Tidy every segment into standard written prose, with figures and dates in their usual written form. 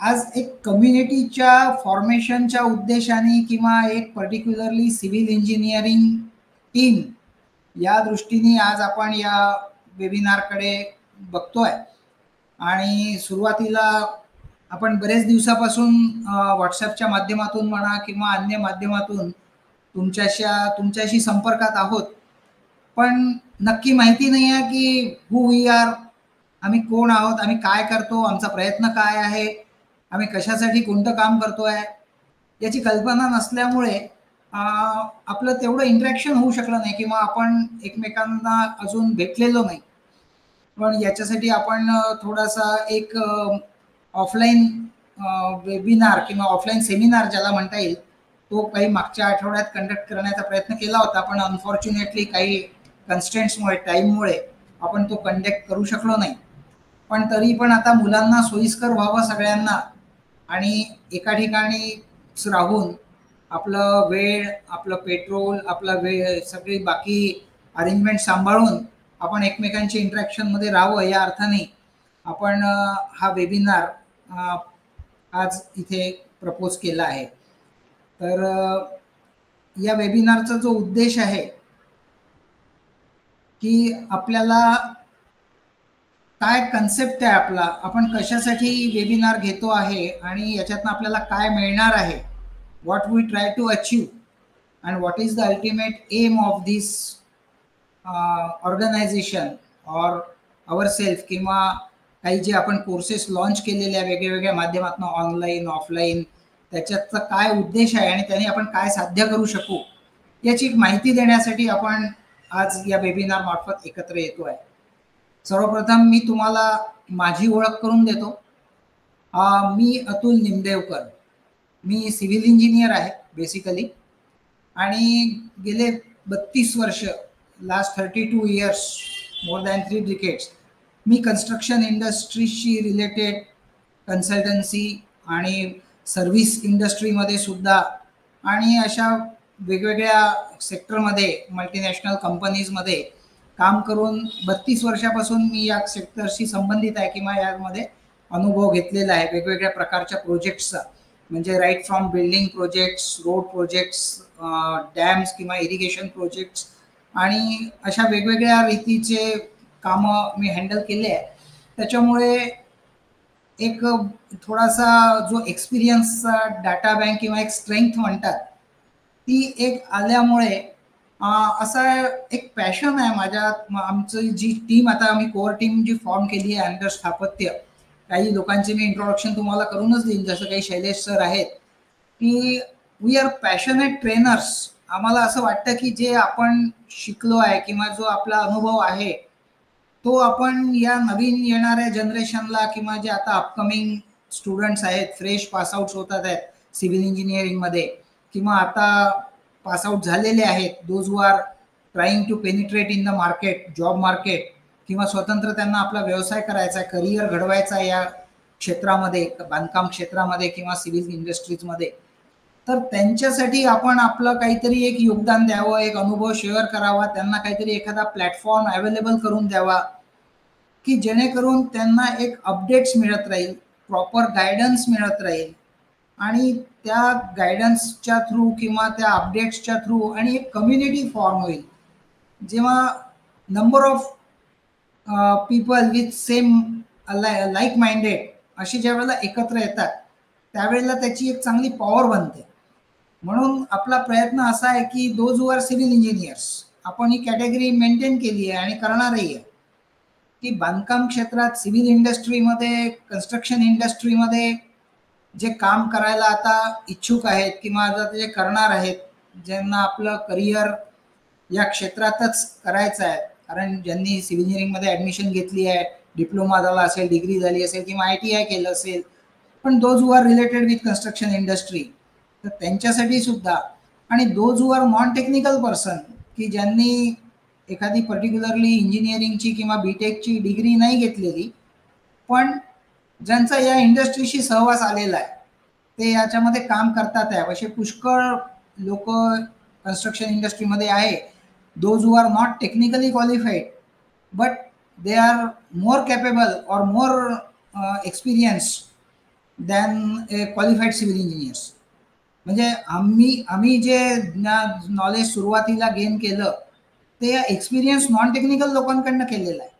आज एक कम्युनिटीच्या फॉर्मेशनच्या उद्देशाने किंवा एक पर्टिक्युलरली सिव्हिल इंजिनिअरिंग टीम या दृष्टीने आज आपण या वेबिनारकडे बघतोय. आणि सुरुवातीला आपण बरेच दिवसापासून व्हॉट्सॲपच्या माध्यमातून म्हणा किंवा अन्य माध्यमातून तुमच्याशी संपर्कात आहोत, पण नक्की माहिती नाही आहे की हू वी आर, आम्ही कोण आहोत, आम्ही काय करतो, आमचा प्रयत्न काय आहे, आम्ही कशासाठी कोणतं काम करतोय याची कल्पना नसल्यामुळे आपलं तेवढं इंटरॅक्शन होऊ शकलं नाही किंवा आपण एकमेकांना अजून भेटलेलो नाही. पण याच्यासाठी आपण थोडासा एक ऑफलाईन वेबिनार किंवा ऑफलाईन सेमिनार ज्याला म्हणता येईल तो काही मागच्या आठवड्यात कंडक्ट करण्याचा प्रयत्न केला होता, पण अनफॉर्च्युनेटली काही कन्स्ट्रेंट्समुळे टाईममुळे आपण तो कंडक्ट करू शकलो नाही. पण तरी पण आता मुलांना सोयीस्कर व्हावं सगळ्यांना आणि एका ठिकाणीच राहून आपलं वेळ, आपलं पेट्रोल, आपला वेळ, सगळी बाकी अरेंजमेंट सांभाळून आपण एकमेकांच्या इंटरॅक्शनमध्ये राहावं या अर्थाने आपण हा वेबिनार आज इथे प्रपोज केला आहे. तर या वेबिनारचा जो उद्देश आहे की आपल्याला काय कन्सेप्ट आहे आपला, आपण कशासाठी वेबिनार घेतो आहे आणि याच्यातनं आपल्याला काय मिळणार आहे, what we try to achieve and what is the ultimate aim of this organisation or our self, किंवा काही जे आपण कोर्सेस लॉन्च केलेले आहे वेगवेगळ्या माध्यमातून ऑनलाईन ऑफलाईन, त्याच्यातचा काय उद्देश आहे आणि त्याने आपण काय साध्य करू शकू याची माहिती देण्यासाठी आपण आज या वेबिनार मार्फत एकत्र येतो आहे. सर्वप्रथम मी तुम्हाला माझी ओळख करून देतो. मी अतुल निमदेवकर, मी सिव्हिल इंजिनियर आहे बेसिकली आणि गेले 32 वर्ष, last 32 years, more than 3 decades मी कन्स्ट्रक्शन इंडस्ट्रीशी रिलेटेड कन्सल्टन्सी आणि सर्व्हिस इंडस्ट्रीमध्ये सुद्धा आणि अशा वेगवेगळ्या सेक्टरमध्ये मल्टीनॅशनल कंपनीजमध्ये काम करून 32 वर्षापासून मी या सेक्टरशी संबंधित आहे किंवा यामध्ये अनुभव घेतलेला आहे वेगवेगळ्या प्रकारच्या प्रोजेक्ट्सचा, म्हणजे right from building projects, road projects, dams किंवा इरिगेशन प्रोजेक्ट्स आणि अशा वेगवेगळ्या रीतीचे कामं मी हँडल केले आहे. त्याच्यामुळे एक थोडासा जो एक्सपिरियन्सचा डाटा बँक किंवा एक स्ट्रेंथ म्हणतात ती एक आल्यामुळे असा एक पॅशन आहे माझ्यात. आमची जी टीम, आता आम्ही कोअर टीम जी फॉर्म केली आहे अंडर स्थापत्य, काही लोकांचे मी इंट्रोडक्शन तुम्हाला करूनच देईन, जसं काही शैलेश सर आहेत, की वी आर पॅशनेट ट्रेनर्स. आम्हाला असं वाटतं की जे आपण शिकलो आहे किंवा जो आपला अनुभव आहे तो आपण या नवीन येणाऱ्या जनरेशनला किंवा जे आता अपकमिंग स्टुडंट्स आहेत, फ्रेश पासआउट्स होतात आहेत सिव्हिल इंजिनिअरिंगमध्ये किंवा आता पासआउट झालेले आहेत, those who are trying to penetrate in the market, job market, किंवा स्वतंत्र त्यांना आपला व्यवसाय करायचा आहे, करिअर घडवायचा आहे या क्षेत्रामध्ये, बांधकाम क्षेत्रामध्ये किंवा सिव्हिल इंडस्ट्रीजमध्ये, तर त्यांच्यासाठी आपण आपलं काहीतरी एक योगदान द्यावं, एक अनुभव शेअर करावा, त्यांना काहीतरी एखादा प्लॅटफॉर्म अवेलेबल करून द्यावा की जेणेकरून त्यांना एक अपडेट्स मिळत राहील, प्रॉपर गायडन्स मिळत राहील आणि त्या गायडन्सच्या थ्रू किंवा त्या अपडेट्सच्या थ्रू आणि एक कम्युनिटी फॉर्म होईल. जेव्हा number of people with same like minded अशी ज्या वेळेला एकत्र येतात त्यावेळेला त्याची एक चांगली पॉवर बनते. म्हणून आपला प्रयत्न असा आहे की those who R civil engineers, आपण ही कॅटेगरी मेंटेन केली आहे आणि करणारही आहे की बांधकाम क्षेत्रात, सिव्हिल इंडस्ट्रीमध्ये, कन्स्ट्रक्शन इंडस्ट्रीमध्ये जे काम करायला आता इच्छुक आहेत किंवा आता ते करणार आहेत, ज्यांना आपलं करिअर या क्षेत्रातच करायचं आहे, कारण ज्यांनी सिव्हिल इंजिनिअरिंगमध्ये ॲडमिशन घेतली आहे, डिप्लोमा झाला असेल, डिग्री झाली असेल किंवा ITI केलं असेल, पण those who R related with construction industry, तर त्यांच्यासाठी सुद्धा, आणि those who R non technical person की ज्यांनी एखादी पर्टिक्युलरली इंजिनिअरिंगची किंवा BTechची डिग्री नाही घेतलेली पण ज्यांचा या इंडस्ट्रीशी सहवास आलेला आहे, ते याच्यामध्ये काम करतात आहे, असे पुष्कळ लोक कन्स्ट्रक्शन इंडस्ट्रीमध्ये आहे. Those who R not technically qualified but they are more capable और मोर एक्सपिरियन्स दॅन ए क्वालिफाईड सिव्हिल इंजिनियर्स. म्हणजे आम्ही जे नॉलेज सुरुवातीला गेन केलं ते एक्सपिरियन्स नॉन टेक्निकल लोकांकडनं केलेलं आहे.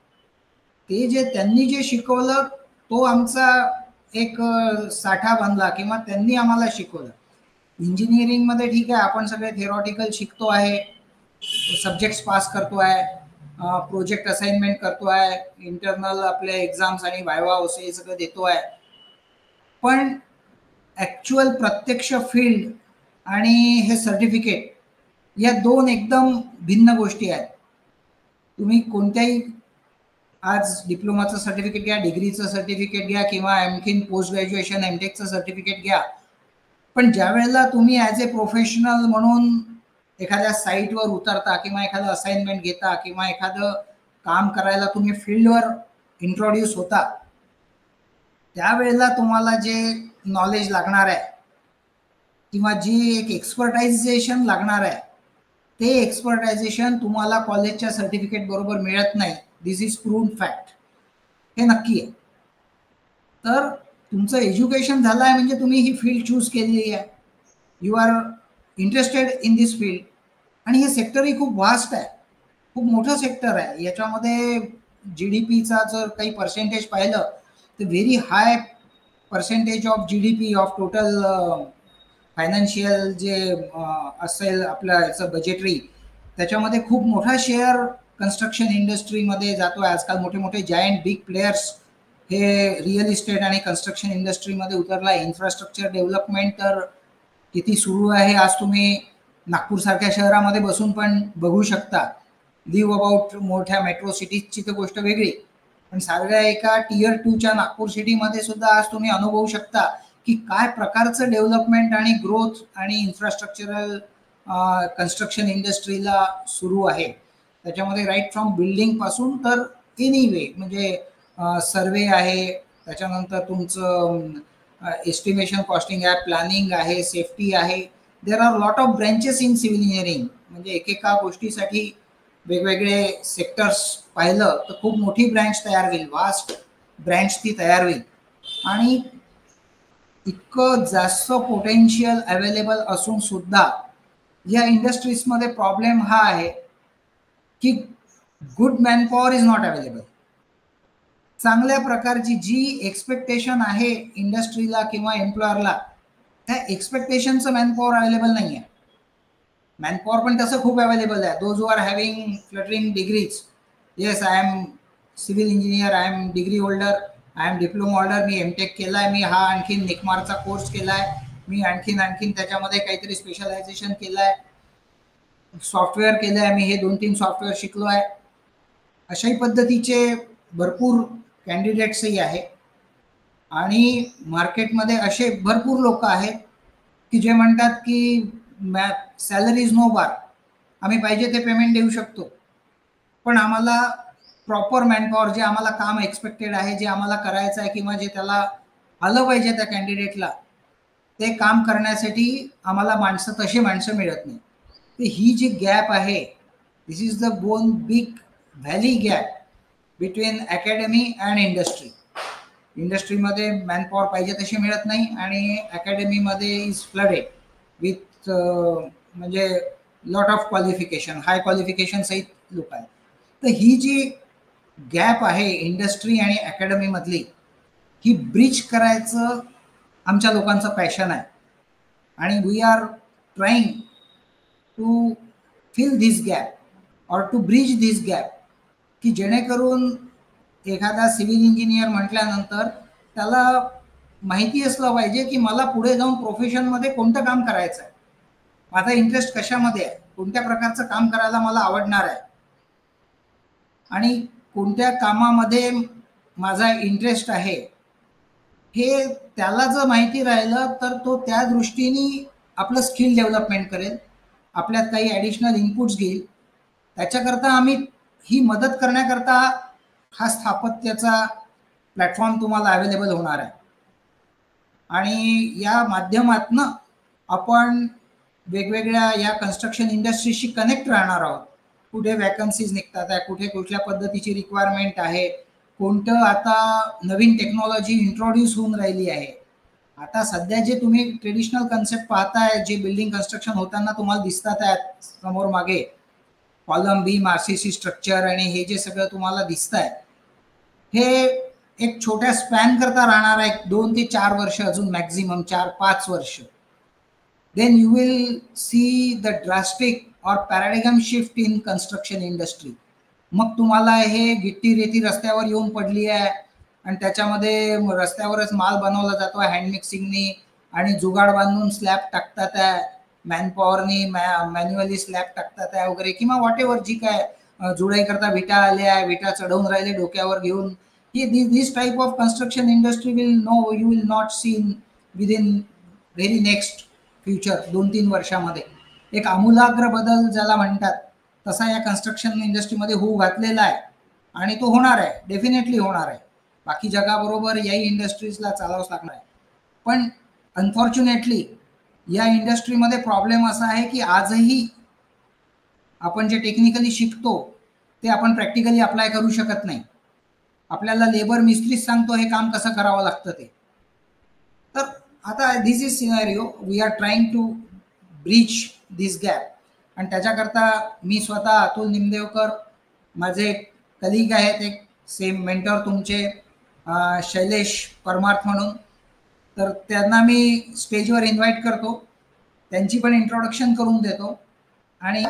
ते जे त्यांनी जे शिकवलं तो आमचा एक साठा बनला किंवा त्यांनी आम्हाला शिकवलं. इंजिनिअरिंगमध्ये ठीक आहे आपण सगळे थेरॉटिकल शिकतो आहे, सब्जेक्ट्स पास करतो आहे, प्रोजेक्ट असाइनमेंट करतो आहे, इंटरनल आपले एक्झाम्स आणि वायवा हे सगळं देतो आहे, पण ॲक्च्युअल प्रत्यक्ष फील्ड आणि हे सर्टिफिकेट या दोन एकदम भिन्न गोष्टी आहेत. तुम्ही कोणत्याही आज डिप्लोमाचं सर्टिफिकेट घ्या, डिग्रीचं सर्टिफिकेट घ्या किंवा आणखीन पोस्ट ग्रॅज्युएशन एमटेकचं सर्टिफिकेट घ्या, पण ज्या वेळेला तुम्ही ॲज ए प्रोफेशनल म्हणून एखाद्या साईटवर उतरता किंवा एखादं असाइनमेंट घेता किंवा एखादं काम करायला तुम्ही फील्डवर इंट्रोड्यूस होता, त्यावेळेला तुम्हाला जे नॉलेज लागणार आहे किंवा जी एक एक्सपर्टायझेशन लागणार आहे ते एक्सपर्टायझेशन तुम्हाला कॉलेजच्या सर्टिफिकेट बरोबर मिळत नाही. दिस इज प्रूव्ड फॅक्ट, हे नक्की आहे. तर तुमचं एज्युकेशन झालं आहे म्हणजे तुम्ही ही फील्ड चूज केलेली आहे, you are interested in this field, आणि हे सेक्टरही खूप व्हास्ट आहे, खूप मोठं सेक्टर आहे. याच्यामध्ये GDPचा जर काही पर्सेंटेज पाहिलं तर very high percentage of GDP of total financial जे असेल आपलं याचं बजेटरी, त्याच्यामध्ये खूप मोठा शेअर कन्स्ट्रक्शन इंडस्ट्रीमध्ये जातो आहे. आजकाल मोठे मोठे जायंट बिग प्लेयर्स हे रिअल इस्टेट आणि कन्स्ट्रक्शन इंडस्ट्रीमध्ये उतरला आहे. इन्फ्रास्ट्रक्चर डेव्हलपमेंट तर किती सुरू आहे, आज तुम्ही नागपूरसारख्या शहरामध्ये बसून पण बघू शकता. लिव्ह अबाउट मोठ्या मेट्रो सिटीजची तर गोष्ट वेगळी, पण सारख्या एका Tier 2च्या नागपूर सिटीमध्ये सुद्धा आज तुम्ही अनुभवू शकता की काय प्रकारचं डेव्हलपमेंट आणि ग्रोथ आणि इन्फ्रास्ट्रक्चरल कन्स्ट्रक्शन इंडस्ट्रीला सुरू आहे. त्याच्यामध्ये राईट फ्रॉम बिल्डिंग पासून तर एनी वे, म्हणजे सर्वे आहे, त्याच्यानंतर तुमचं एस्टिमेशन कॉस्टिंग आहे, प्लॅनिंग आहे, सेफ्टी आहे. There are lot of branches in civil engineering. म्हणजे एकेका गोष्टीसाठी वेगवेगळे सेक्टर्स पाहिलं तर खूप मोठी ब्रँच तयार होईल, वास्ट ब्रँच ती तयार होईल. आणि इतकं जास्त पोटेन्शियल अवेलेबल असून सुद्धा या इंडस्ट्रीजमध्ये प्रॉब्लेम हा आहे की good manpower is not available. चांगल्या प्रकारची जी एक्सपेक्टेशन आहे इंडस्ट्रीला किंवा एम्प्लॉयरला, त्या एक्सपेक्टेशनचं मॅनपॉवर अवेलेबल नाही आहे. मॅनपॉवर पण तसं खूप अवेलेबल आहे. Those who are having fluttering degrees, yes I am civil engineer, I am degree holder, I am diploma holder, मी एमटेक केला आहे, मी हा आणखीन निकमारचा कोर्स केला आहे, मी आणखीन त्याच्यामध्ये काहीतरी स्पेशलायझेशन केलं आहे, सॉफ्टवेअर केलं आहे, मी हे 2-3 सॉफ्टवेअर शिकलो आहे. अशाही पद्धतीचे भरपूर कॅन्डिडेट्सही आहे. आणि मार्केटमध्ये असे भरपूर लोक आहेत की जे म्हणतात की सॅलरी इज नो बार, आम्ही पाहिजे ते पेमेंट देऊ शकतो, पण आम्हाला प्रॉपर मॅनपॉवर, जे आम्हाला काम एक्सपेक्टेड आहे, जे आम्हाला करायचं आहे किंवा जे त्याला आलं पाहिजे त्या कॅन्डिडेटला, ते काम करण्यासाठी आम्हाला तशी माणसं मिळत नाही. तर ही जी गॅप आहे, this is the one big valley gap between academy and industry. इंडस्ट्रीमध्ये मॅनपॉवर पाहिजे तशी मिळत नाही आणि अकॅडमीमध्ये इज फ्लडेड विथ म्हणजे lot of qualification, high qualification सहित लोक आहेत. तर ही जी गॅप आहे इंडस्ट्री आणि अकॅडमीमधली, ही ब्रिज करायचं आमच्या लोकांचं पॅशन आहे. आणि we are trying to fill this gap or to bridge this gap, की जेणेकरून एखादा सिव्हिल इंजिनियर म्हटल्यानंतर त्याला माहिती असलं पाहिजे की मला पुढे जाऊन प्रोफेशनमध्ये कोणतं काम करायचं आहे, माझा इंटरेस्ट कशामध्ये आहे, कोणत्या प्रकारचं काम करायला मला आवडणार आहे आणि कोणत्या कामामध्ये माझा इंटरेस्ट आहे, हे त्याला जर माहिती राहिलं तर तो त्या दृष्टीने आपलं स्किल डेव्हलपमेंट करेल, आपल्यात काही ॲडिशनल इनपुट्स घेईल. त्याच्याकरता आम्ही ही मदत करण्याकरता हा स्थापत्याचा प्लॅटफॉर्म तुम्हाला अवेलेबल होणार आहे. आणि या माध्यमातनं आपण वेगवेगळ्या या कन्स्ट्रक्शन इंडस्ट्रीशी कनेक्ट राहणार आहोत. कुठे वॅकन्सीज निघतात आहे, कुठे कुठल्या पद्धतीची रिक्वायरमेंट आहे, कोणतं आता नवीन टेक्नॉलॉजी इंट्रोड्यूस होऊन राहिली आहे, आता सध्या जे तुम्ही ट्रेडिशनल कन्सेप्ट पाहताय, जे बिल्डिंग कन्स्ट्रक्शन होताना तुम्हाला दिसतात आहेत समोर मागे, कॉलम बीम आरसीसी स्ट्रक्चर आणि हे जे सगळं तुम्हाला दिसत आहे, हे एक छोट्या स्पॅन करता राहणार आहे 2 ते 4 वर्ष, अजून मॅक्झिमम 4-5 वर्ष. Then you will see the drastic और paradigm shift in construction industry. मग तुम्हाला हे गिट्टी रेती रस्त्यावर येऊन पडली आहे आणि त्याच्यामध्ये रस्त्यावरच माल बनवला जातो हँड मिक्सिंगनी आणि जुगाड बांधून स्लॅब टाकतात आहे, मॅनपॉवरनी मॅन्युअली स्लॅब टाकतात आहे वगैरे, किंवा व्हॉट एव्हर जी काय जुडाई करता विटा आल्या, विटा चढवून राहिले डोक्यावर घेऊन. ही this type of construction industry you will not see within very next future. 2-3 वर्षामध्ये एक आमूलाग्र बदल ज्याला म्हणतात तसा या कन्स्ट्रक्शन इंडस्ट्रीमध्ये होऊ घातलेला आहे आणि तो होणार आहे, डेफिनेटली होणार आहे. बाकी जगाबरोबर याही इंडस्ट्रीजला चालावंच लागणार आहे. पण अनफॉर्च्युनेटली या इंडस्ट्रीमध्ये प्रॉब्लेम असा आहे की आजही आपण जे टेक्निकली शिकतो ते आपण प्रॅक्टिकली अप्लाय करू शकत नाही. आपल्याला लेबर मिस्त्रीच सांगतो हे काम कसं करावं लागतं ते. तर आता this is scenario, we are trying to breach this gap. आणि त्याच्याकरता मी स्वतः अतुल निमदेवकर, माझे कलिग आहेत एक सेम मेंटर तुमचे शैलेश परमार्थ म्हणून, तर त्यांना मी स्टेजवर इन्व्हाइट करतो, त्यांची पण इंट्रोडक्शन करून देतो. आणि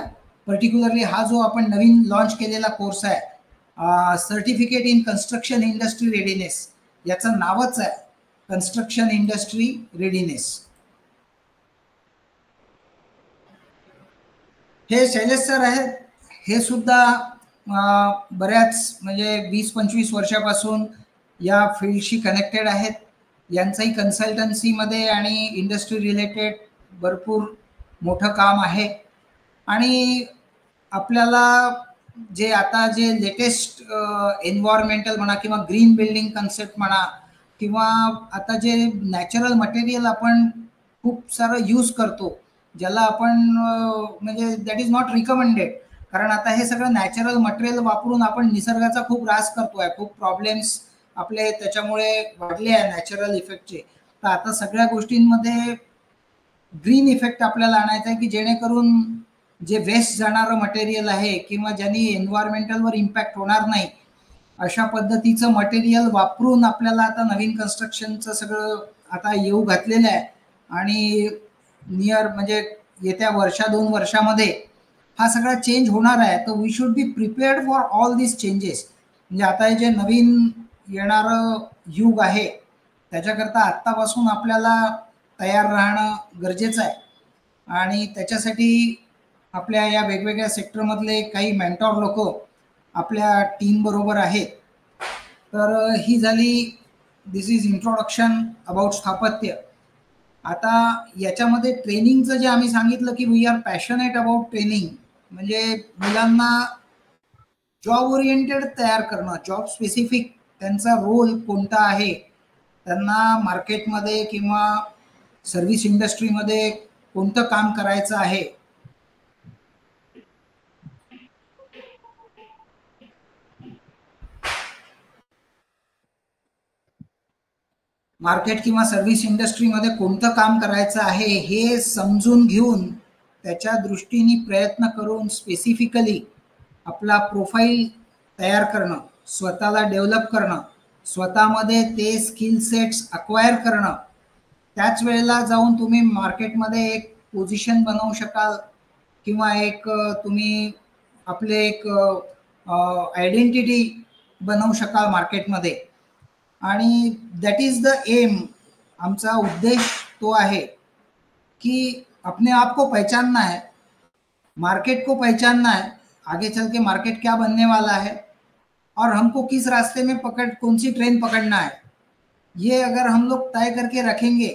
पर्टिक्युलरली हा जो आपण नवीन लॉन्च केलेला कोर्स आहे certificate in construction industry readiness, याचं नावच आहे कन्स्ट्रक्शन इंडस्ट्री रेडीनेस. हे शैलेश सर आहेत, हे सुद्धा बऱ्याच म्हणजे 20-25 वर्षापासून या फील्डशी कनेक्टेड आहेत. यांचंही कन्सल्टन्सीमध्ये आणि इंडस्ट्री रिलेटेड भरपूर मोठं काम आहे. आणि आपल्याला जे आता जे लेटेस्ट एन्व्हायरमेंटल म्हणा किंवा ग्रीन बिल्डिंग कन्सेप्ट म्हणा, किंवा आता जे नॅचरल मटेरियल आपण खूप सारं यूज करतो, ज्याला आपण म्हणजे दॅट इज नॉट रिकमेंडेड, कारण आता हे सगळं नॅचरल मटेरियल वापरून आपण निसर्गाचा खूप ऱ्हास करतोय, खूप प्रॉब्लेम्स आपले त्याच्यामुळे वाढले आहे नॅचरल इफेक्टचे. तर आता सगळ्या गोष्टींमध्ये ग्रीन इफेक्ट आपल्याला आणायचा आहे की जेणेकरून जे वेस्ट जाणारं मटेरियल आहे किंवा ज्यांनी एन्व्हायरमेंटलवर इम्पॅक्ट होणार नाही अशा पद्धतीचं मटेरियल वापरून आपल्याला आता नवीन कन्स्ट्रक्शनचं सगळं आता येऊ घातलेलं आहे. आणि नियर म्हणजे येत्या 1-2 वर्षामध्ये हा सगळा चेंज होणार आहे. तर we should be prepared for all this changes. म्हणजे आता हे जे नवीन येणारं युग आहे त्याच्याकरता आत्तापासून आपल्याला तयार राहणं गरजेचं आहे. आणि त्याच्यासाठी आपल्या या वेगवेगळ्या सेक्टरमधले काही मेंटॉर लोक आपल्या टीम बरोबर आहेत. तर ही झाली, दिस इज इंट्रोडक्शन अबाउट स्थापत्य. आता याच्यामध्ये ट्रेनिंगचं जे आम्ही सांगितलं की we are passionate about training, म्हणजे मुलांना जॉब ओरिएंटेड तयार करणं, जॉब स्पेसिफिक त्यांचा रोल कोणता आहे, त्यांना मार्केटमध्ये किंवा सर्व्हिस इंडस्ट्रीमध्ये कोणतं काम करायचं आहे. मार्केट किंवा सर्व्हिस इंडस्ट्रीमध्ये कोणतं काम करायचं आहे हे समजून घेऊन त्याच्या दृष्टीने प्रयत्न करून स्पेसिफिकली आपला प्रोफाईल तयार करणं, स्वतःला डेव्हलप करणं, स्वतःमध्ये ते स्किल सेट्स अक्वायर करणं. त्याच वेळेला जाऊन तुम्ही मार्केटमध्ये एक पोझिशन बनवू शकाल किंवा एक तुम्ही आपले एक आयडेंटिटी बनवू शकाल मार्केटमध्ये. आणि दॅट इज द एम. आमचा उद्देश तो आहे कि अपने आप को पहचानना है, मार्केट को पहचानना है, आगे चल के मार्केट क्या बनने वाला है और हमको किस रास्ते में कौन सी ट्रेन पकड़ना है. ये अगर हम लोग तय करके रखेंगे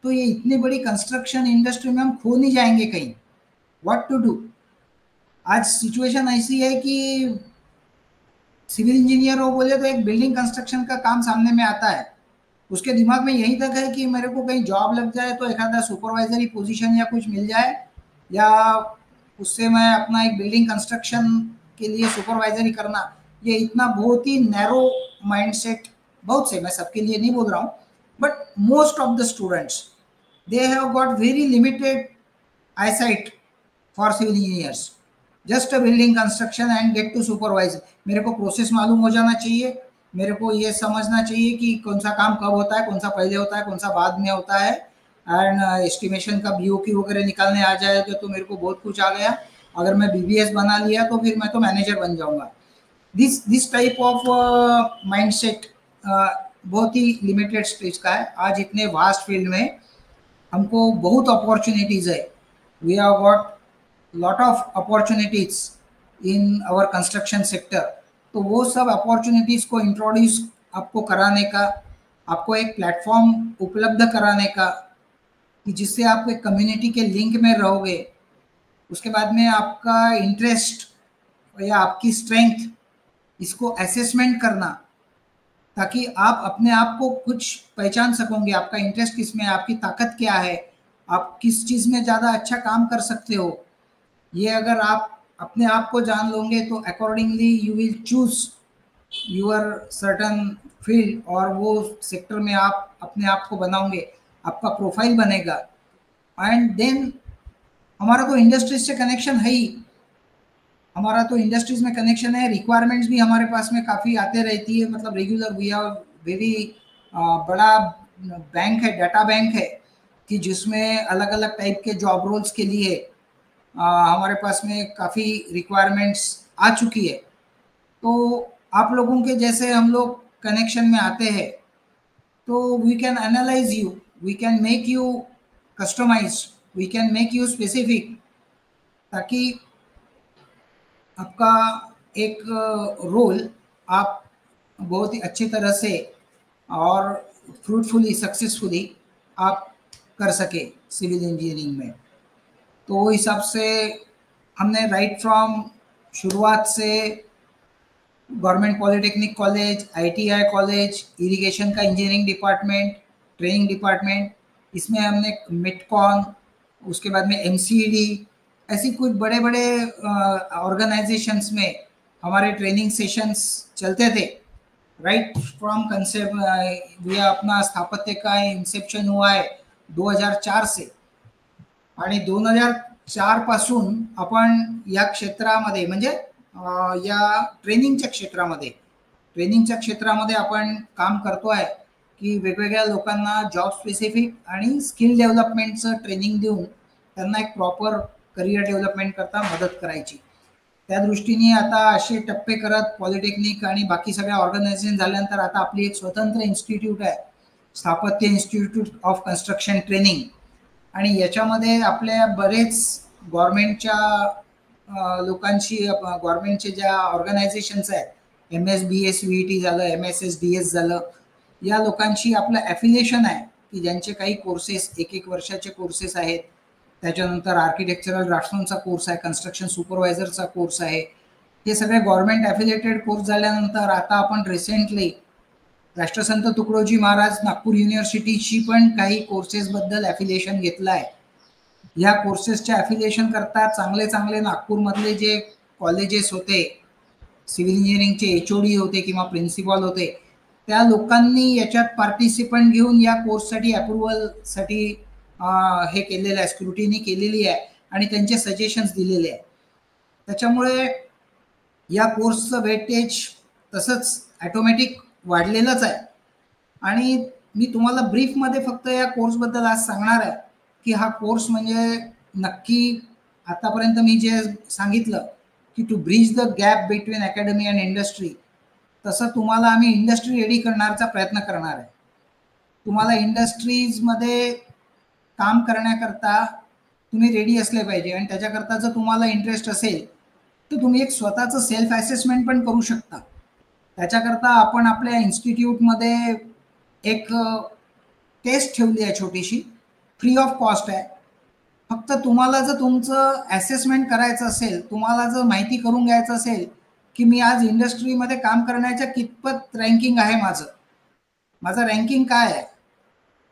तो ये इतनी बड़ी कंस्ट्रक्शन इंडस्ट्री में हम खो नहीं जाएंगे कहीं. What to do. आज सिचुएशन ऐसी है कि सिविल इंजीनियर हो बोले तो एक बिल्डिंग कंस्ट्रक्शन का काम सामने में आता है, उसके दिमाग में यही तक है कि मेरे को कहीं जॉब लग जाए तो एक आधा सुपरवाइजरी पोजीशन या कुछ मिल जाए, या उससे मैं अपना एक बिल्डिंग कंस्ट्रक्शन के लिए सुपरवाइजरी करना. ये इतना बहुत ही नैरो माइंडसेट, बहुत से, मैं सबके लिए नहीं बोल रहा हूँ, but most of the students, they have got very limited eyesight for civil engineers. Just a building construction and get to supervise. मेरे को प्रोसेस मालूम हो जाना चाहिए, मेरे को ये समझना चाहिए कि कौन सा काम कब होता है, कौन सा पहले होता है, कौन सा बाद में होता है, एंड एस्टिमेशन का बीओक्यू वगैरह निकालने आ जाए तो मेरे को बहुत कुछ आ गया. अगर मैं बीबीएस बना लिया तो फिर मैं तो मैनेजर बन जाऊंगा. दिस टाइप ऑफ माइंडसेट बहुत ही लिमिटेड स्टेज का है. आज इतने वास्ट फील्ड में हमको बहुत अपॉर्चुनिटीज है. We have got lot of opportunities in our construction sector. तो वो सब अपॉर्चुनिटीज को इंट्रोड्यूस आपको कराने का, आपको एक प्लेटफॉर्म उपलब्ध कराने का कि जिससे आप एक कम्युनिटी के लिंक में रहोगे. उसके बाद में आपका इंटरेस्ट या आपकी स्ट्रेंथ, इसको असेसमेंट करना ताकि आप अपने आप को कुछ पहचान सकोगे. आपका इंटरेस्ट किस में है, आपकी ताकत क्या है, आप किस चीज़ में ज़्यादा अच्छा काम कर सकते हो. ये अगर आप अपने आप को जान लोगे तो accordingly you will choose your certain field, और वो सेक्टर में आप अपने आप को बनाओगे, आपका प्रोफाइल बनेगा. एंड देन हमारा तो इंडस्ट्रीज से कनेक्शन है ही, हमारा तो इंडस्ट्रीज में कनेक्शन है. रिक्वायरमेंट्स भी हमारे पास में काफ़ी आते रहती है, मतलब रेगुलर. वी हैव वेरी बड़ा बैंक है, डाटा बैंक है, कि जिसमें अलग अलग टाइप के जॉब रोल्स के लिए हमारे पास में काफ़ी रिक्वायरमेंट्स आ चुकी है. तो आप लोगों के जैसे हम लोग कनेक्शन में आते हैं तो we can analyse you, we can make you customised, we can make you specific, ताकि आपका एक रोल आप बहुत ही अच्छी तरह से और फ्रूटफुली, सक्सेसफुली आप कर सके सिविल इंजीनियरिंग में. तो हिसाब से हमने राइट फ्रॉम शुरुआत से government polytechnic college, ITI college, irrigation का इंजीनियरिंग डिपार्टमेंट, ट्रेनिंग डिपार्टमेंट, इसमें हमने मिटकॉन, उसके बाद में एमसीडी, ऐसी कुछ बड़े बड़े ऑर्गेनाइजेशंस में हमारे ट्रेनिंग सेशंस चलते थे. राइट फ्रॉम कंसेप्ट, ये अपना स्थापत्य का इंसेप्शन हुआ है 2004 से, आणि 2004 पासून आपण या क्षेत्रामध्ये, म्हणजे या ट्रेनिंगच्या क्षेत्रामध्ये आपण काम करतो आहे की वेगवेगळ्या लोकांना जॉब स्पेसिफिक आणि स्किल डेव्हलपमेंटचं ट्रेनिंग देऊन त्यांना एक प्रॉपर करिअर डेव्हलपमेंट करता मदत करायची. त्या दृष्टीने आता असे टप्पे करत पॉलिटेक्निक आणि बाकी सगळ्या ऑर्गनायझेशन झाल्यानंतर आता आपली एक स्वतंत्र इन्स्टिट्यूट आहे, स्थापत्य इन्स्टिट्यूट ऑफ कन्स्ट्रक्शन ट्रेनिंग. आणि याच्यामध्ये आपल्या बरेच गव्हर्नमेंटच्या लोकांची, गव्हर्नमेंटचे ज्या ऑर्गनायझेशन्स आहेत, MSBSVT झालं, MSSDS झालं, या लोकांची आपलं ॲफिलिएशन आहे की ज्यांचे काही कोर्सेस 1-1 वर्षाचे कोर्सेस आहेत. त्याच्यानंतर आर्किटेक्चरल ड्राफ्ट्समनचा कोर्स आहे, कन्स्ट्रक्शन सुपरवायझरचा कोर्स आहे. हे सगळे गव्हर्नमेंट ॲफिलिएटेड कोर्स झाल्यानंतर आता आपण रिसेंटली राष्ट्रसंत तुकडोजी महाराज नागपूर युनिव्हर्सिटीची पण काही कोर्सेसबद्दल ॲफिलिएशन घेतलं आहे. ह्या कोर्सेसच्या ॲफिलिएशन करता चांगले चांगले नागपूरमधले जे कॉलेजेस होते, सिव्हिल इंजिनिअरिंगचे HOD होते किंवा प्रिन्सिपल होते, त्या लोकांनी याच्यात पार्टिसिपंट घेऊन या कोर्ससाठी अप्रुव्हलसाठी हे केलेलं आहे, स्क्रुटिनी केलेली आहे आणि त्यांचे सजेशन्स दिलेले आहे. त्याच्यामुळे या कोर्सचं वेटेज तसंच ॲटोमॅटिक वाढलेलंच आहे. आणि मी तुम्हाला ब्रीफमध्ये फक्त या कोर्सबद्दल आज सांगणार आहे की हा कोर्स म्हणजे नक्की आतापर्यंत मी जे सांगितलं की to bridge the gap between academy and industry, तसं तुम्हाला आम्ही इंडस्ट्री रेडी करण्याचा प्रयत्न करणार आहे. तुम्हाला इंडस्ट्रीजमध्ये काम करण्याकरता तुम्ही रेडी असले पाहिजे, आणि त्याच्याकरता जर तुम्हाला इंटरेस्ट असेल तर तुम्ही एक स्वतःचं सेल्फ असेसमेंट पण करू शकता. त्याच्याकरता आपण आपल्या इन्स्टिट्यूटमध्ये एक टेस्ट ठेवली आहे छोटीशी, फ्री ऑफ कॉस्ट आहे. फक्त तुम्हाला जर तुमचं असेसमेंट करायचं असेल, तुम्हाला जर माहिती करून घ्यायचं असेल की मी आज इंडस्ट्रीमध्ये काम करण्याच्या कितपत रँकिंग आहे, माझं रँकिंग काय आहे,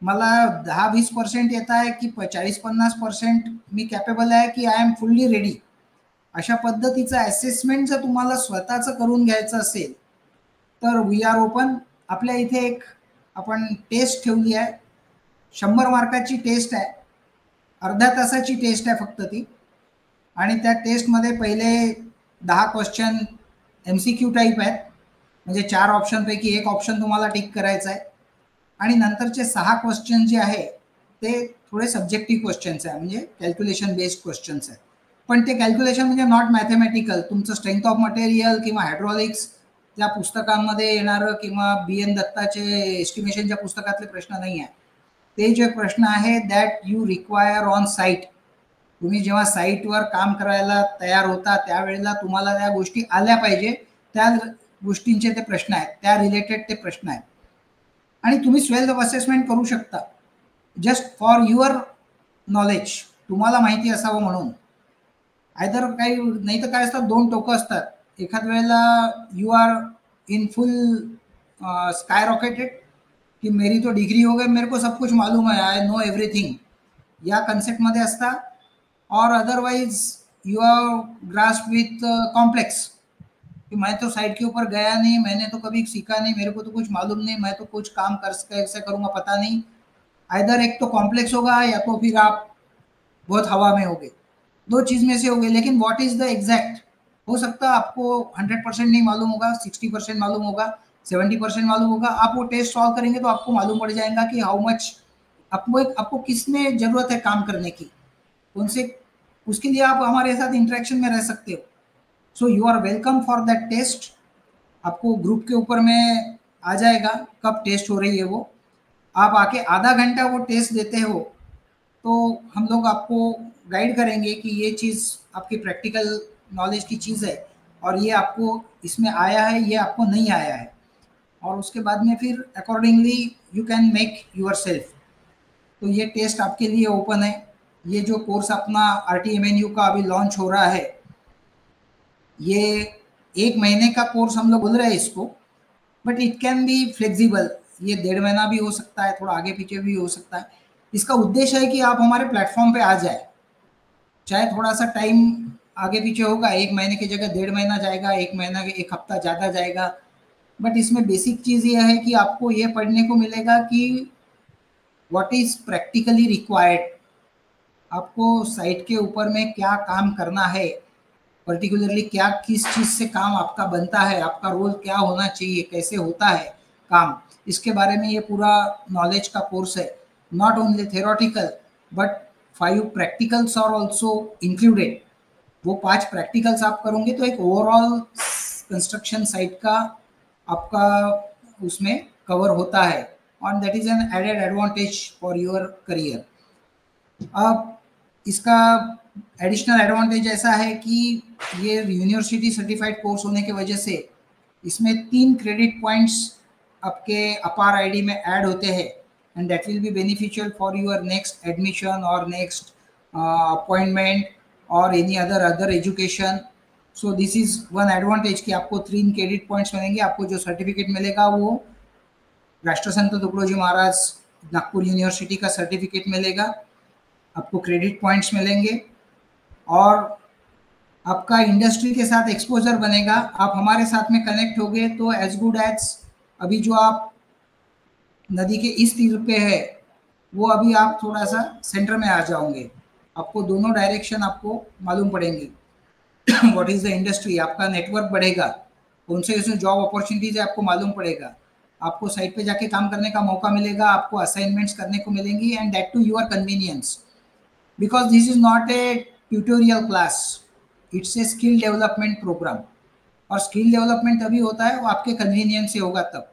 मला 10-20% येत आहे की 40-50% मी कॅपेबल आहे की आय एम फुल्ली रेडी, अशा पद्धतीचं असेसमेंट जर तुम्हाला स्वतःचं करून घ्यायचं असेल तर वी आर ओपन. आपल्या इथे एक आपण टेस्ट ठेवली आहे. 100 मार्काची टेस्ट आहे, अर्ध्या तासाची टेस्ट आहे फक्त ती. आणि त्या टेस्टमध्ये पहिले 10 क्वेश्चन MCQ टाईप आहेत, म्हणजे 4 ऑप्शनपैकी एक ऑप्शन तुम्हाला टिक करायचा आहे. आणि नंतरचे 6 क्वेश्चन जे आहे ते थोडे सब्जेक्टिव्ह क्वेश्चन्स आहे, म्हणजे कॅल्क्युलेशन बेस्ड क्वेश्चन्स आहेत. पण ते कॅल्क्युलेशन म्हणजे नॉट मॅथमॅटिकल. तुमचं स्ट्रेंथ ऑफ मटेरियल किंवा हायड्रॉलिक्स त्या पुस्तकांमध्ये येणारं किंवा BN दत्ताचे एस्टिमेशनच्या पुस्तकातले प्रश्न नाही आहे. ते जे प्रश्न आहे that you require on site. तुम्ही जेव्हा साईटवर काम करायला तयार होता त्यावेळेला तुम्हाला त्या गोष्टी आल्या पाहिजे, त्या गोष्टींचे ते प्रश्न आहेत, त्या रिलेटेड ते प्रश्न आहेत. आणि तुम्ही सेल्फ असेसमेंट करू शकता जस्ट फॉर युअर नॉलेज, तुम्हाला माहिती असावं म्हणून. आयदर काही नाही तर काय असतात, 2 टोकं असतात. एखाद वेळेला you are in full sky rocketed कि मेरी तो डिग्री हो गई, मेरे को सब कुछ मालूम है, आई नो एवरीथिंग, या कन्सेप्टमध्ये असता. और otherwise you are grasp with complex कि मैं तो साइट के ऊपर गया नहीं, मैंने तो कभी सीखा नहीं, मेरे को तो कुछ मालूम नहीं, मैं तो कुछ काम कैसे करूँगा पता नहीं. आइदर एक तो कॉम्प्लेक्स होगा या तो फिर आप बहुत हवा में होगे, 2 चीज में से होगे. लेकिन व्हाट इज द एग्जैक्ट, हो सकता है आपको 100% नहीं मालूम होगा, 60% मालूम होगा, 70% मालूम होगा. आप वो टेस्ट सॉल्व करेंगे तो आपको मालूम पड़ जाएगा कि हाउ मच आपको किस में जरूरत है काम करने की, कौन से, उसके लिए आप हमारे साथ इंटरेक्शन में रह सकते हो. So you are welcome for that test. आपको ग्रुप के ऊपर में आ जाएगा कब टेस्ट हो रही है वो. आप आके आधा घंटा वो टेस्ट देते हो तो हम लोग आपको गाइड करेंगे कि ये चीज़ आपकी प्रैक्टिकल नॉलेज की चीज़ है और ये आपको इसमें आया है, ये आपको नहीं आया है. और उसके बाद में फिर accordingly you can make your self. तो ये टेस्ट आपके लिए ओपन है. ये जो कोर्स अपना RTMNU का अभी लॉन्च हो रहा है, ये 1 महीने का कोर्स हम लोग बोल रहे हैं इसको, but it can be flexible. ये 1.5 महीना भी हो सकता है, थोड़ा आगे पीछे भी हो सकता है. इसका उद्देश्य है कि आप हमारे प्लेटफॉर्म पे आ जाए. चाहे थोड़ा सा टाइम आगे पीछे होगा, 1 महीने की जगह 1.5 महीना जाएगा, 1 महीना 1 हफ्ता ज़्यादा जाएगा, बट इसमें बेसिक चीज़ ये है कि आपको ये पढ़ने को मिलेगा कि व्हाट इज़ प्रैक्टिकली रिक्वायर्ड. आपको साइट के ऊपर में क्या काम करना है, पर्टिकुलरली क्या किस चीज़ से काम आपका बनता है, आपका रोल क्या होना चाहिए, कैसे होता है काम, इसके बारे में ये पूरा नॉलेज का कोर्स है. Not only theoretical but 5 practicals are also included. वो 5 प्रैक्टिकल्स आप करोगे तो एक ओवरऑल कंस्ट्रक्शन साइट का आपका उसमें कवर होता है. और that is an added advantage for your career. अब इसका एडिशनल एडवांटेज ऐसा है कि ये यूनिवर्सिटी सर्टिफाइड कोर्स होने की वजह से इसमें 3 क्रेडिट पॉइंट्स आपके अपार आईडी में ऐड होते हैं, end that will be beneficial for your next admission और नेक्स्ट अपॉइंटमेंट और any other education. So this is one advantage कि आपको 3 क्रेडिट पॉइंट्स मिलेंगे. आपको जो सर्टिफिकेट मिलेगा वो राष्ट्रसंत तुकडोजी महाराज नागपुर यूनिवर्सिटी का सर्टिफिकेट मिलेगा, आपको क्रेडिट पॉइंट्स मिलेंगे और आपका इंडस्ट्री के साथ एक्सपोजर बनेगा. आप हमारे साथ में कनेक्ट होगे तो एज गुड एज अभी जो आप नदी के इस तीर पे है वो अभी आप थोड़ा सा सेंटर में आ जाओगे. आपको दोनों डायरेक्शन आपको मालूम पड़ेंगे. व्हाट इज़ द इंडस्ट्री, आपका नेटवर्क बढ़ेगा, कौन से उसमें जॉब अपॉर्चुनिटीज है आपको मालूम पड़ेगा, आपको साइट पे जाके काम करने का मौका मिलेगा, आपको असाइनमेंट्स करने को मिलेंगी, and that to your convenience. Because this is not a tutorial class, it's a skill development programme. और स्किल डेवलपमेंट तभी होता है वो आपके कन्वीनियंस से होगा तब.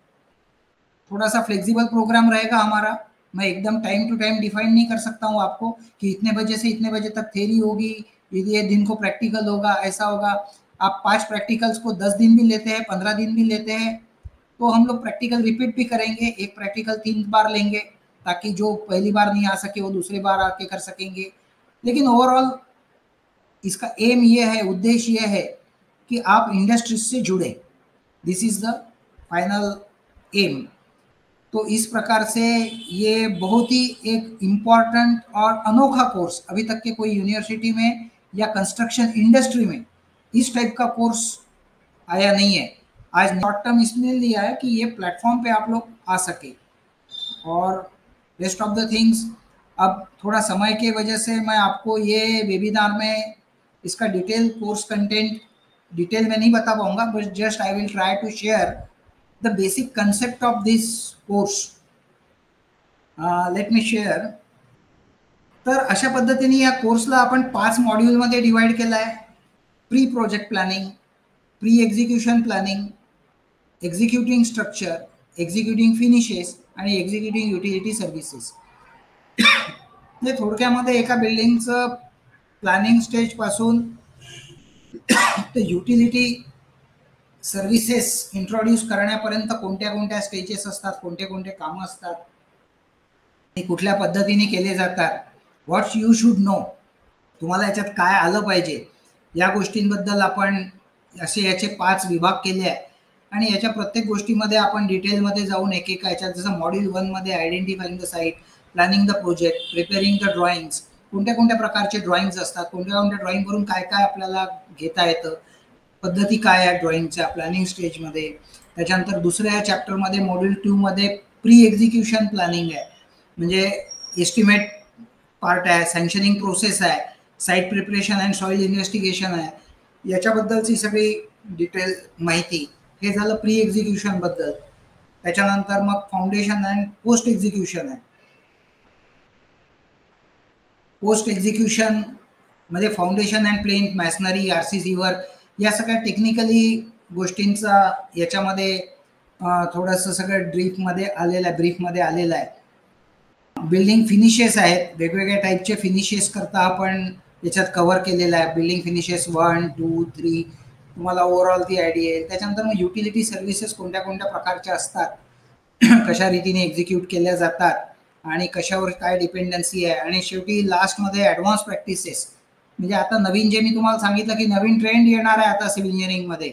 थोड़ा सा फ्लेक्सिबल प्रोग्राम रहेगा हमारा. मैं एकदम टाइम टू टाइम डिफाइन नहीं कर सकता हूँ आपको कि इतने बजे से इतने बजे तक थेरी होगी, ये दिन को प्रैक्टिकल होगा, ऐसा होगा. आप 5 प्रैक्टिकल्स को 10 दिन भी लेते हैं, 15 दिन भी लेते हैं, तो हम लोग प्रैक्टिकल रिपीट भी करेंगे. एक प्रैक्टिकल 3 बार लेंगे ताकि जो पहली बार नहीं आ सके वो दूसरी बार आके कर सकेंगे. लेकिन ओवरऑल इसका एम ये है, उद्देश्य ये है कि आप इंडस्ट्री से जुड़े. दिस इज द फाइनल एम. तो इस प्रकार से ये बहुत ही एक इम्पॉर्टेंट और अनोखा कोर्स, अभी तक के कोई यूनिवर्सिटी में या कंस्ट्रक्शन इंडस्ट्री में इस टाइप का कोर्स आया नहीं है. आज शॉर्ट टर्म इसलिए लिया है कि ये प्लेटफॉर्म पे आप लोग आ सके. और रेस्ट ऑफ द थिंग्स अब थोड़ा समय के वजह से मैं आपको ये वेबिनार में इसका डिटेल कोर्स कंटेंट डिटेल में नहीं बता पाऊंगा, but just I will try to share the basic concept of this course. Let me share. तर अशा पद्धतीने या कोर्सला आपण 5 मॉड्यूलमध्ये डिवाइड केला आहे. Pre project planning, pre execution planning, executing structure, executing finishes आणि एक्झिक्युटिंग युटिलिटी सर्व्हिसेस. म्हणजे थोडक्यामध्ये एका बिल्डिंगचं प्लॅनिंग स्टेज पासून ते युटिलिटी सर्व्हिसेस इंट्रोड्यूस करण्यापर्यंत कोणत्या कोणत्या स्टेजेस असतात, कोणते कोणते कामं असतात, ते कुठल्या पद्धतीने केले जातात, व्हॉट यू शुड नो, तुम्हाला याच्यात काय आलं पाहिजे, या गोष्टींबद्दल आपण असे याचे 5 विभाग केले आहे. आणि याच्या प्रत्येक गोष्टीमध्ये आपण डिटेलमध्ये जाऊन एकेका याच्यात, जसं मॉड्यूल 1 मध्ये identifying the site, planning the project, preparing the drawings, कोणत्या कोणत्या प्रकारचे ड्रॉइंग्स असतात, कोणत्या कोणत्या ड्रॉइंग करून काय काय आपल्याला घेता येतं, पद्धती काय आहेत ड्रॉइंगच्या प्लॅनिंग स्टेजमध्ये. त्याच्यानंतर दुसऱ्या चॅप्टरमध्ये मॉड्यूल 2 मध्ये प्री एक्झिक्युशन प्लॅनिंग आहे, म्हणजे एस्टिमेट पार्ट आहे, सँक्शनिंग प्रोसेस आहे, site preparation and soil investigation आहे, याच्याबद्दलची सगळी डिटेल माहिती. हे झालं प्री एक्झिक्युशन बद्दल. त्याच्यानंतर मग फाउंडेशन अँड पोस्ट एक्झिक्युशन आहे. पोस्ट एक्झिक्युशन मध्ये foundation and plain, masonry, RCC work, या सगळ्या टेक्निकली गोष्टींचा याच्यामध्ये थोडंसं सगळं ब्रीफमध्ये आलेलं आहे. बिल्डिंग फिनिशेस आहेत, वेगवेगळ्या टाईपचे फिनिशेस करता आपण याच्यात कव्हर केलेलं आहे. बिल्डिंग फिनिशेस 1, 2, 3 तुम्हाला ओव्हरऑल ती आयडिया येईल. त्याच्यानंतर मग युटिलिटी सर्व्हिसेस कोणत्या कोणत्या प्रकारच्या असतात, कशा रीतीने एक्झिक्यूट केल्या जातात आणि कशावर काय डिपेंडन्सी आहे. आणि शेवटी लास्टमध्ये ॲडव्हान्स प्रॅक्टिसेस, म्हणजे आता नवीन जे मी तुम्हाला सांगितलं की नवीन ट्रेंड येणार आहे आता सिव्हिल इंजिनिअरिंगमध्ये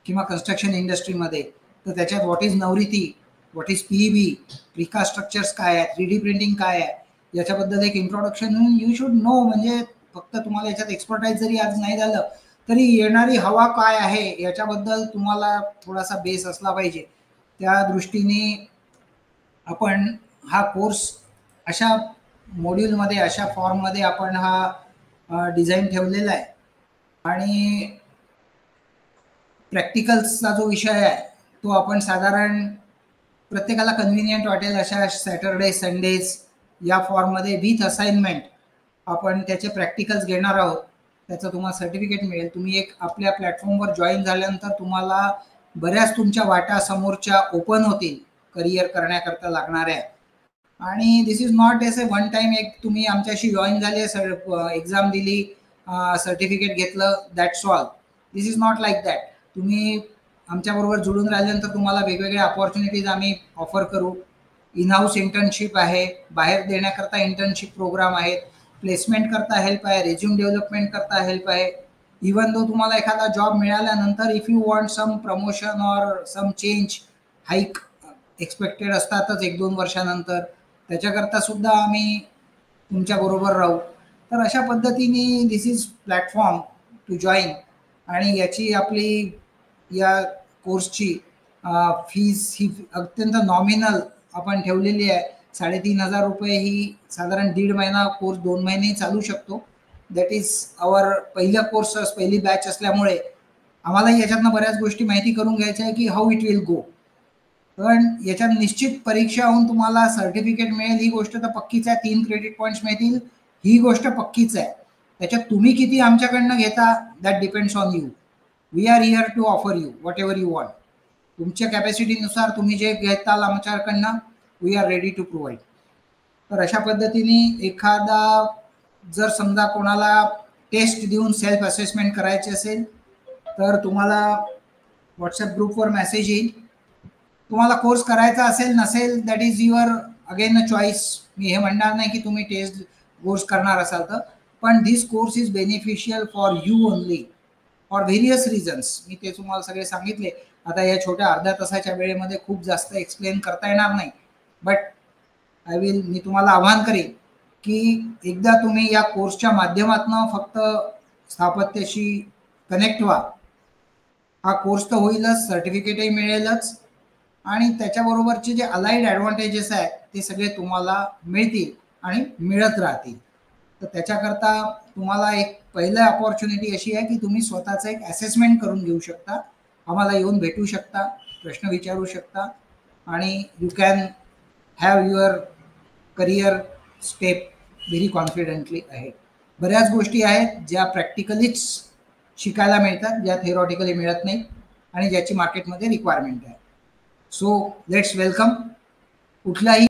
किंवा कन्स्ट्रक्शन इंडस्ट्रीमध्ये, तर त्याच्यात व्हॉट इज नवरीती, what is PEB, precast structures काय आहे, 3D प्रिंटिंग काय आहे, याच्याबद्दल एक इंट्रोडक्शन यू शुड नो. म्हणजे फक्त तुम्हाला याच्यात एक्सपर्टाईज जरी आज नाही झालं तरी येणारी हवा काय आहे याच्याबद्दल तुम्हाला थोडासा बेस असला पाहिजे. त्या दृष्टीने आपण हा कोर्स अशा मॉड्यूलमध्ये, अशा फॉर्ममध्ये आपण हा डिझाईन ठेवलेला आहे. आणि प्रॅक्टिकल्सचा जो विषय आहे तो आपण साधारण प्रत्येकाला कन्व्हिनियंट वाटेल अशा सॅटरडे संडेज या फॉर्ममध्ये विथ असाइनमेंट आपण त्याचे प्रॅक्टिकल्स घेणार आहोत. त्याचं तुम्हाला सर्टिफिकेट मिळेल. तुम्ही एक आपल्या प्लॅटफॉर्मवर जॉईन झाल्यानंतर तुम्हाला बऱ्याच तुमच्या वाटा समोरच्या ओपन होतील करिअर करण्याकरता लागणाऱ्या. आणि this is not as a one time, एक तुम्ही आमच्याशी जॉईन झाले, एक्झाम दिली, सर्टिफिकेट घेतलं, that's all. This is not like that. तुम्ही आमच्याबरोबर जुळून राहिल्यानंतर तुम्हाला वेगवेगळ्या अपॉर्च्युनिटीज आम्ही ऑफर करू. इन हाऊस इंटर्नशिप आहे, बाहेर देण्याकरता इंटर्नशिप प्रोग्राम आहेत, प्लेसमेंट करता हेल्प आहे, रेझ्यूम डेव्हलपमेंट करता हेल्प आहे. इवन दो तुम्हाला एखादा जॉब मिळाल्यानंतर if you want some promotion or some change, hike expected असतातच 1-2 वर्षानंतर, त्याच्याकरता सुद्धा आम्ही तुमच्याबरोबर राहू. तर अशा पद्धतीने दिस इज प्लॅटफॉर्म टू जॉईन. आणि याची आपली या कोर्सची फीस ही अत्यंत नॉमिनल आपण ठेवलेली आहे. 3,500 रुपये ही साधारण 1.5 महिना कोर्स, 2 महिने चालू शकतो. दॅट इज आवर पहिला कोर्स, पहिली बॅच असल्यामुळे आम्हाला याच्यातनं बऱ्याच गोष्टी माहिती करून घ्यायच्या आहे की हाऊ इट विल गो. पण याच्यात निश्चित परीक्षा होऊन तुम्हाला सर्टिफिकेट मिळेल ही गोष्ट तर पक्कीच आहे. 3 क्रेडिट पॉईंट्स मिळतील ही गोष्ट पक्कीच आहे. त्याच्यात तुम्ही किती आमच्याकडनं घेता that depends on you. We are here to offer you whatever you want. तुमच्या कॅपॅसिटीनुसार तुम्ही जे घेताल आमच्याकडनं, we are ready to provide. तर अशा पद्धतीने एखादा जर समजा कोणाला टेस्ट देऊन सेल्फ असेसमेंट करायचे असेल तर तुम्हाला व्हॉट्सअप ग्रुपवर मेसेज येईल. तुम्हाला कोर्स करायचा असेल नसेल that is your again a choice. मी हे म्हणणार नाही की तुम्ही टेस्ट कोर्स करणार असाल तर, पण this course is beneficial for you only for various reasons. मी ते तुम्हाला सगळे सांगितले. आता या छोट्या अर्ध्या तासाच्या वेळेमध्ये खूप जास्त एक्सप्लेन करता येणार नाही, बट मी तुम्हाला आवाहन करेन की एकदा तुम्ही या कोर्सच्या माध्यमातून फक्त स्थापत्याशी कनेक्ट व्हा. हा कोर्स तर होईलच, सर्टिफिकेटही मिळेलच, आणि त्याच्याबरोबरचे जे अलाइड ॲडव्हान्टेजेस आहेत ते सगळे तुम्हाला मिळतील आणि मिळत राहतील. तर त्याच्याकरता तुम्हाला एक पहिलं अपॉर्च्युनिटी अशी आहे की तुम्ही स्वतःचं एक असेसमेंट करून घेऊ शकता, आम्हाला येऊन भेटू शकता, प्रश्न विचारू शकता आणि you can have your career step very confidently ahead. बऱ्याच गोष्टी आहेत ज्या प्रॅक्टिकलीच शिकायला मिळतात, ज्या थेरॉटिकली मिळत नाही आणि ज्याची मार्केटमध्ये रिक्वायरमेंट आहे. सो लेट्स वेलकम कुठलाही